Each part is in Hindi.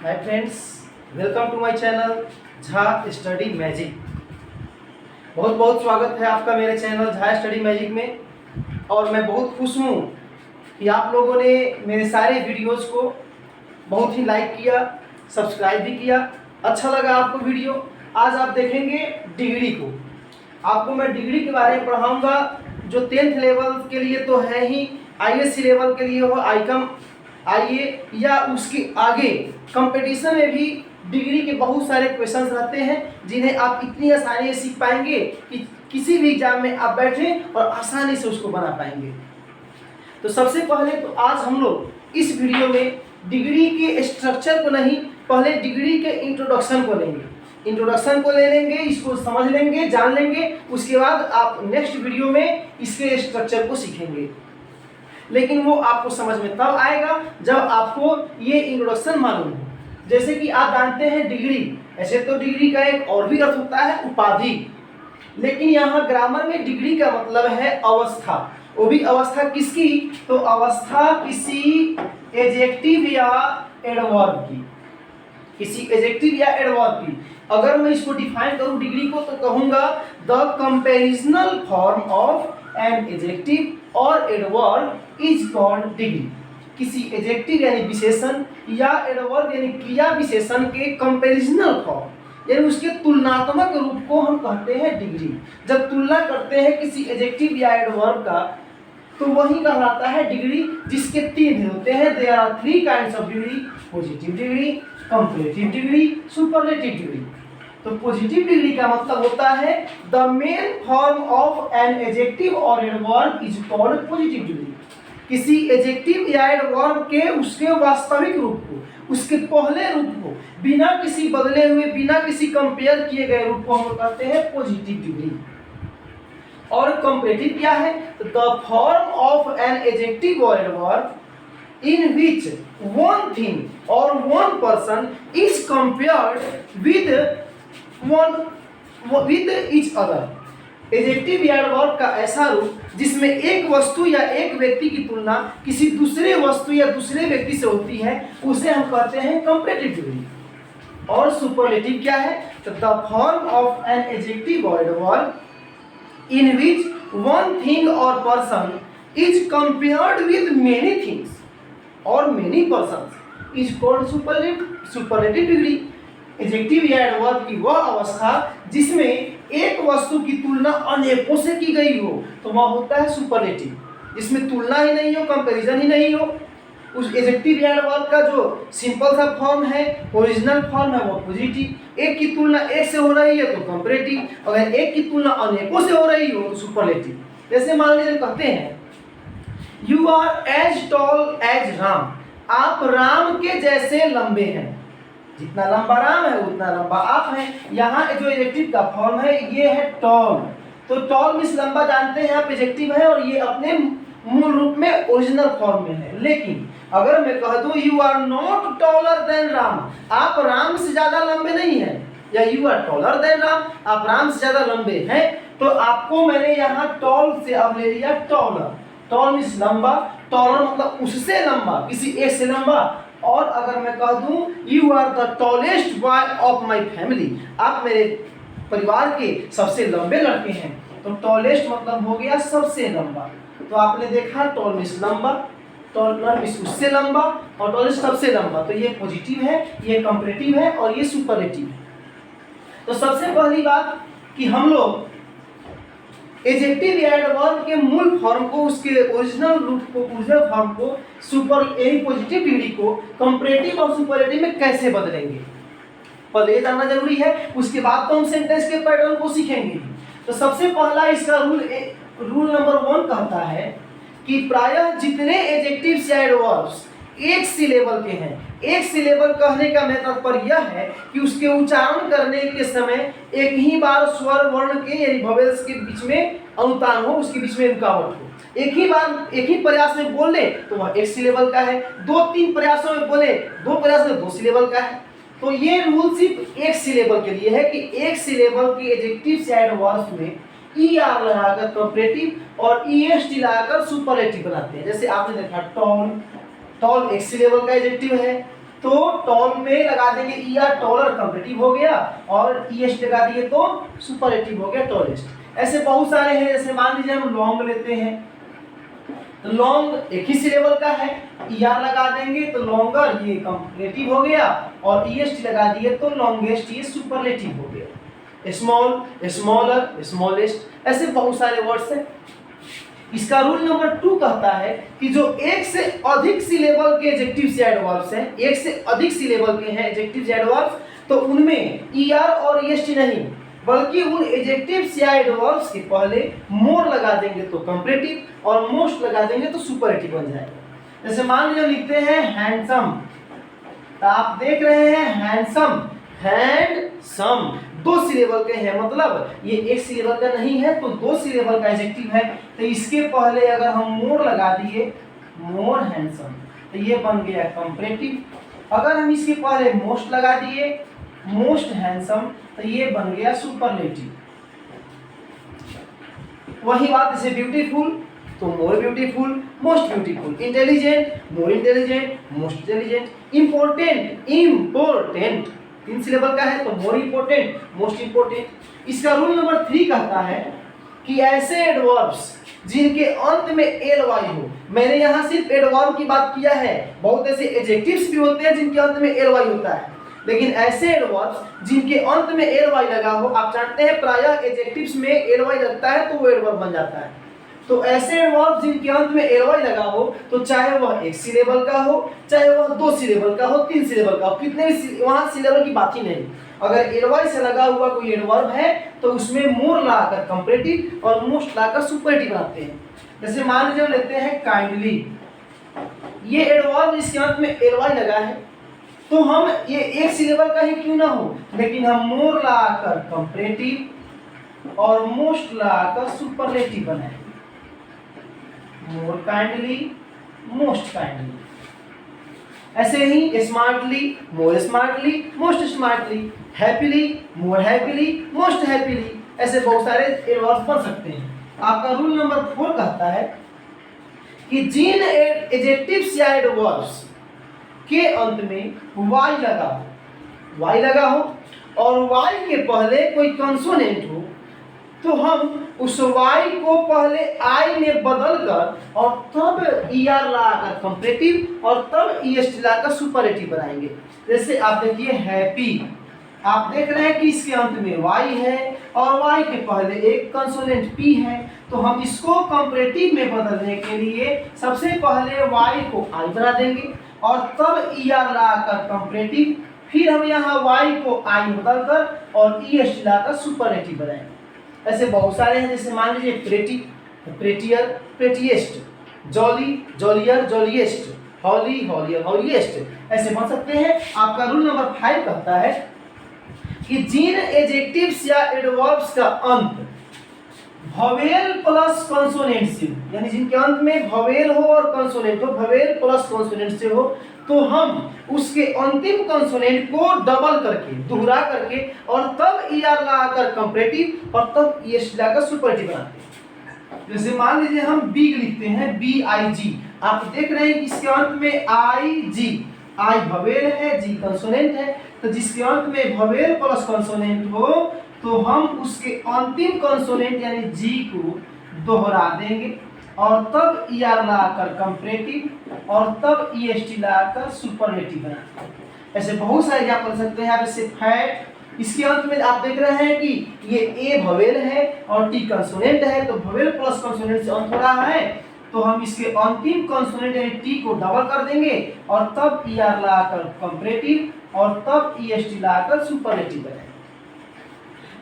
Hi friends, welcome to my channel Jha Study Magic. बहुत बहुत स्वागत है आपका मेरे चैनल झा स्टडी मैजिक में। और मैं बहुत खुश हूँ कि आप लोगों ने मेरे सारे वीडियोस को बहुत ही लाइक किया, सब्सक्राइब भी किया। अच्छा लगा आपको वीडियो। आज आप देखेंगे डिग्री को। आपको मैं डिग्री के बारे में पढ़ाऊँगा जो 10th लेवल के लिए तो है ही, ISC लेवल के लिए हो, आईकम आइए या उसके आगे कंपटीशन में भी डिग्री के बहुत सारे क्वेश्चंस रहते हैं जिन्हें आप इतनी आसानी से सीख पाएंगे कि किसी भी एग्जाम में आप बैठें और आसानी से उसको बना पाएंगे। तो सबसे पहले तो आज हम लोग इस वीडियो में डिग्री के स्ट्रक्चर को नहीं, पहले डिग्री के इंट्रोडक्शन को लेंगे। इंट्रोडक्शन को ले लेंगे, इसको समझ लेंगे, जान लेंगे। उसके बाद आप नेक्स्ट वीडियो में इसके स्ट्रक्चर को सीखेंगे। लेकिन वो आपको समझ में तब आएगा जब आपको ये इंट्रोडक्शन मालूम हो। जैसे कि आप जानते हैं डिग्री, ऐसे तो डिग्री का एक और भी अर्थ होता है उपाधि, लेकिन यहाँ ग्रामर में डिग्री का मतलब है अवस्था। वो भी अवस्था किसकी? तो अवस्था किसी एडजेक्टिव या एडवर्ब की, किसी एडजेक्टिव या एडवर्ब की। अगर मैं इसको डिफाइन करूं डिग्री को तो कहूंगा the comparisonal form of an adjective और एडवर्ब इज कॉल्ड डिग्री। किसी एडजेक्टिव यानी विशेषण या एडवर्ब यानी क्रिया विशेषण के कंपैरिजनल फॉर्म यानी उसके तुलनात्मक रूप को हम कहते हैं डिग्री। जब तुलना करते हैं किसी एडजेक्टिव या एडवर्ब का तो वही कहलाता है डिग्री, जिसके 3 होते हैं। There are 3 kinds of degree: positive degree, comparative degree, superlative degree. तो पॉजिटिव डिग्री का मतलब होता है the main form of an adjective और adverb is called positive degree. किसी एडजेक्टिव या एडवर्ब के उसके वास्तविक रूप को, उसके पहले रूप को, बिना किसी बदले हुए, बिना किसी कंपेयर किए गए रूप को हम कहते हैं पॉजिटिव डिग्री। और कंपैरेटिव क्या है? The form of an adjective और adverb in which one thing or one person is compared with each other। Adjective या एडवर्ब का ऐसा रूप जिसमें एक वस्तु या एक व्यक्ति की तुलना किसी दूसरे वस्तु या दूसरे व्यक्ति से होती है, उसे हम कहते हैं कंपैरेटिव डिग्री। और सुपरलेटिव क्या है? तो the form of an adjective और adverb in which one thing or person is compared with many things or many persons is called superlative degree। Adjective या एडवर्ब की वह अवस्था जिसमें एक वस्तु की तुलना अनेकों से की गई हो तो वह होता है सुपरलेटिव, जिसमें तुलना ही नहीं हो, कंपैरिजन ही नहीं हो। उस एडजेक्टिव या एडवर्ब का जो सिंपल सा फॉर्म है, ओरिजिनल फॉर्म है, वो पॉजिटिव। एक की तुलना एक से हो रही है तो कंपैरेटिव, अगर एक की तुलना अनेकों से हो रही हो तो सुपरलेटिव। जैसे मान लीजिए कहते हैं you are as tall as Ram, आप राम के जैसे लंबे हैं। जितना लंबा राम है उतना लंबा आप हैं। यहाँ जो एडजेक्टिव का फॉर्म है ये है टॉल। तो टॉल मींस लंबा, जानते हैं आप, एडजेक्टिव है और ये अपने मूल रूप में ओरिजिनल फॉर्म में है। लेकिन अगर मैं कह दूं you are not taller than Ram, आप राम से ज्यादा लंबे नहीं हैं, या you are taller than Ram, आप राम से ज्यादा लंबे हैं, तो आपको मैंने यहाँ टॉल से अब ले लिया टॉलर। टॉल मींस लंबा, टॉलर मतलब उससे लंबा, किसी एक से लंबा। और अगर मैं कह दूं you are the tallest boy of my family, आप मेरे परिवार के सबसे लंबे लड़के हैं, तो टॉलेस्ट मतलब हो गया सबसे लंबा। तो आपने देखा टॉल मींस लंबा, टॉलर मींस उससे लंबा, और टॉलेस्ट सबसे लंबा। तो ये पॉजिटिव है, ये कंपैरेटिव है और ये सुपरलेटिव है। तो सबसे पहली बात कि हम लोग एडजेक्टिव या एडवर्ब के मूल फॉर्म को, उसके ओरिजिनल रूप को, ओरिजिनल फॉर्म को, पॉजिटिव डिग्री को कंपैरेटिव और सुपरलेटिव में कैसे बदलेंगे, पहले ये जानना जरूरी है। उसके बाद तो हम सेंटेंस के पैटर्न को सीखेंगे। तो सबसे पहला इसका रूल नंबर 1 कहता है कि प्रायः जितने एडजेक्टिव्स या एडवर्ब्स एक सिलेबल के हैं, एक सिलेबल कहने का मेरा तात्पर्य यह है कि उसके उच्चारण करने के समय एक ही बार स्वर वर्ण के यानी वोवेल्स के बीच में अनुतान हो, उसके बीच में रुकावट हो। एक ही बार एक ही प्रयास में बोल ले तो वह एक सिलेबल का है, 2-3 प्रयासों में बोले 2 प्रयास में 2 सिलेबल का है। तो ये रूल सिर्फ एक सिलेबल के लिए है कि एक सिलेबल के एडजेक्टिव्स या एडवर्ब्स में ER लगाकर कंपैरेटिव और EST लगाकर सुपरलेटिव बनाते हैं। जैसे आपने देखा टॉल, टॉल एक सिलेबल का एडजेक्टिव है, तो टॉल में लगा देंगे ER, टॉलर कंपेरेटिव हो गया, और EST लगा दिए तो सुपरलेटिव हो गया टॉलेस्ट। ऐसे बहुत सारे हैं, जैसे मान लीजिए हम लॉन्ग लेते हैं, तो लॉन्ग एक ही सिलेबल का है, ER लगा देंगे तो लॉन्गर ये कंपेरेटिव हो गया, और EST लगा दिए तो लॉन्गेस्ट ये सुपरलेटिव हो गया। स्मॉल, स्मॉलर, स्मॉलेस्ट, ऐसे बहुत सारे वर्ड्स हैं। इसका रूल नंबर 2 कहता है कि जो एक से अधिक सिलेबल के एडजेक्टिव्स या एडवर्ब्स हैं, एक से अधिक सिलेबल के हैं एडजेक्टिव्स या एडवर्ब्स, तो उनमें ER और EST नहीं, बल्कि उन एडजेक्टिव्स या एडवर्ब्स के पहले मोर लगा देंगे तो कंपैरेटिव, और मोस्ट लगा देंगे तो सुपरलेटिव बन जाएगा। जैसे मान लीजिए लिखते हैं हैंडसम, तो आप देख रहे हैं हैंडसम, हैंडसम 2 सिलेबल के हैं, मतलब ये एक सिलेबल का नहीं है, तो 2 सिलेबल का एडजेक्टिव है, तो इसके पहले अगर हम मोर लगा दिए, मोर हैंडसम, तो ये बन गया कंपैरेटिव। अगर हम इसके पहले मोस्ट लगा दिए, मोस्ट हैंडसम, तो ये बन गया सुपरलेटिव। वही बात जैसे ब्यूटीफुल, तो more beautiful, most beautiful, intelligent, more intelligent, most intelligent, important, important, 3 syllable का है तो मोर इंपॉर्टेंट, मोस्ट इंपॉर्टेंट। इसका रूल नंबर 3 कहता है कि ऐसे एडवर्ब्स जिनके अंत में ly हो, मैंने यहाँ सिर्फ एडवर्ब की बात किया है, बहुत ऐसे एडजेक्टिव्स भी होते हैं जिनके अंत में ly होता है, लेकिन ऐसे एडवर्ब्स जिनके अंत में ly लगा हो, आप जानते हैं प्रायः एडजेक्टिव्स में ly लगता है तो वो एडवर्ब बन जाता है, तो ऐसे एडवर्ब जिनके अंत में ly लगा हो, तो चाहे वह एक सिलेबल का हो, चाहे वह 2 सिलेबल का हो, 3 सिलेबल का हो, कितने भी वहां सिलेबल की बात ही नहीं, अगर ly से लगा हुआ कोई एडवर्ब है तो उसमें मोर लाकर कंपैरेटिव और मोस्ट लाकर सुपरलेटिव बनाते हैं। जैसे मान लीजिए लेते हैं काइंडली, ये एडवर्ब जिसके अंत में ly लगा है, तो हम ये एक सिलेबल का ही क्यों ना हो, लेकिन हम मोर लाकर कंपैरेटिव और मोस्ट लाकर सुपरलेटिव बनाएंगे। मोर काइंडली, मोस्ट काइंडली, ऐसे ही स्मार्टली, मोर स्मार्टली, मोस्ट स्मार्टली, हैप्पीली, मोर हैप्पीली, मोस्ट हैप्पीली, ऐसे बहुत सारे एडवर्ब्स बन सकते हैं। आपका रूल नंबर 4 कहता है कि जिन एडजेक्टिव्स या एडवर्ब्स के अंत में y लगा हो और y के पहले कोई कंसोनेंट हो, तो हम उस y को पहले I में बदलकर और तब ER लाकर कंपैरेटिव और तब EST लाकर सुपरलेटिव बनाएंगे। जैसे आप देखिए हैप्पी, आप देख रहे हैं कि इसके अंत में y है और y के पहले एक कंसोनेंट p है, तो हम इसको कंपैरेटिव में बदलने के लिए सबसे पहले y को I बना देंगे और तब ER लाकर कंपैरेटिव, फिर हम यहाँ y को I बदलकर और EST लाकर सुपरलेटिव बनाएंगे। ऐसे बहुत सारे हैं, जैसे मान लीजिए प्रेटी, प्रेटियर, प्रेटीएस्ट, जॉली, जॉलियर, जॉलीएस्ट, हॉली, हॉलियर, हॉलीएस्ट, ऐसे बन सकते हैं। आपका रूल नंबर 5 कहता है कि जिन एडजेक्टिव्स या एडवर्ब्स का अंत वोवेल प्लस कंसोनेंट से, यानी जिनके अंत में वोवेल हो और कंसोनेंट हो, वोवेल प्लस कंसोनेंट से हो, तो हम उसके अंतिम कंसोनेंट को डबल करके, दोहरा करके और तब ER लगाकर कंपैरेटिव और तब EST लगाकर सुपरलेटिव बनाते हैं। जैसे मान लीजिए हम बिग लिखते हैं, BIG, आप देख रहे हैं कि इसके अंत में IG, I वोवेल है, G कंसोनेंट है, तो जिसके अंत में वोवेल प्लस कंसोनेंट हो तो हम उसके अंतिम कंसोनेंट यानी G को दोहरा देंगे और तब ER लगाकर कंपैरेटिव और तब EST लगाकर सुपरलेटिव बनाएंगे। ऐसे बहुत सारे एग्जाम्पल सकते हैं आप। जैसे फैट, इसके अंत में आप देख रहे हैं कि ये A वोवेल है और T कंसोनेंट है, तो वोवेल प्लस कंसोनेंट से अंत हो रहा है, तो हम इसके अंतिम कंसोनेंट यानी T को डबल कर देंगे और तब ER लगाकर कंपैरेटिव और तब EST लगाकर सुपरलेटिव बनाएंगे।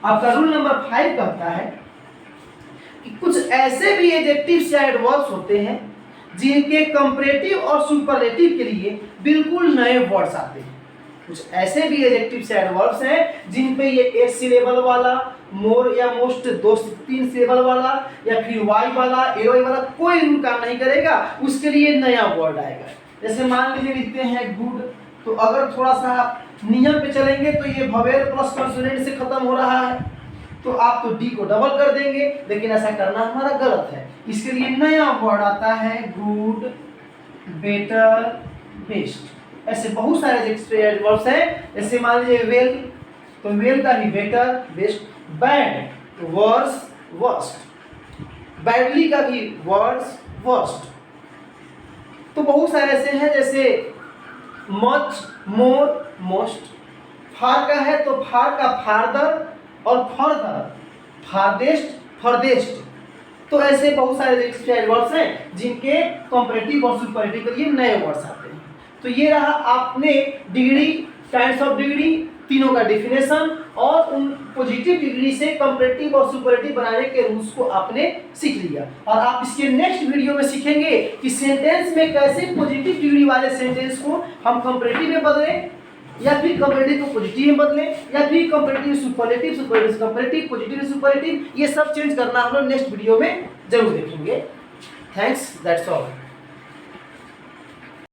आपका रूल नंबर 5 कहता है कि कुछ ऐसे भी एडजेक्टिव्स या एडवर्ब्स होते हैं जिनके कंपैरेटिव और सुपरलेटिव के लिए बिल्कुल नए वर्ड्स आते हैं। कुछ ऐसे भी एडजेक्टिव्स या एडवर्ब्स हैं जिन पे ये एक सिलेबल वाला, मोर या मोस्ट 2-3 सिलेबल वाला या फिर y वाला, ly वाला कोई रूल काम नहीं करेगा, उसके लिए नया वर्ड आएगा। जैसे मान लीजिए लिखते हैं गुड, तो अगर थोड़ा सा नियम पे चलेंगे तो ये वोवेल प्लस कंसोनेंट से खत्म हो रहा है, तो आप तो डी को डबल कर देंगे, लेकिन ऐसा करना हमारा गलत है। इसके लिए नया वर्ड आता है गुड, बेटर, बेस्ट। ऐसे बहुत सारे एडवर्ब्स हैं। जैसे मान लीजिए वेल, तो वेल का भी बेटर बेस्ट, बैड तो वर्स वर्स्ट, बैडली का भी वर्स वर्स्ट। तो बहुत सारे ऐसे हैं जैसे मच मोर मोस्ट, फार का है तो फार का फारदर और फर्दर, फारदेस्ट फर्देस्ट। तो ऐसे बहुत सारे एडवर्ब्स हैं जिनके कंपैरेटिव और सुपरलेटिव के लिए नए वर्ड्स आते हैं। तो ये रहा आपने डिग्री, काइंड्स ऑफ डिग्री, तीनों का डेफिनेशन और उन पॉजिटिव डिग्री से कंपैरेटिव और सुपरलेटिव बनाने के रूल्स को आपने सीख लिया। और आप इसके नेक्स्ट वीडियो में सीखेंगे कि सेंटेंस में कैसे पॉजिटिव डिग्री वाले सेंटेंस को हम कंपैरेटिव में बदलें, या फिर कंपैरेटिव को पॉजिटिव में बदलें, या फिर comparative superlative, superlative comparative, positive superlative, ये सब चेंज करना हम लोग नेक्स्ट वीडियो में जरूर देखेंगे। Thanks, that's all.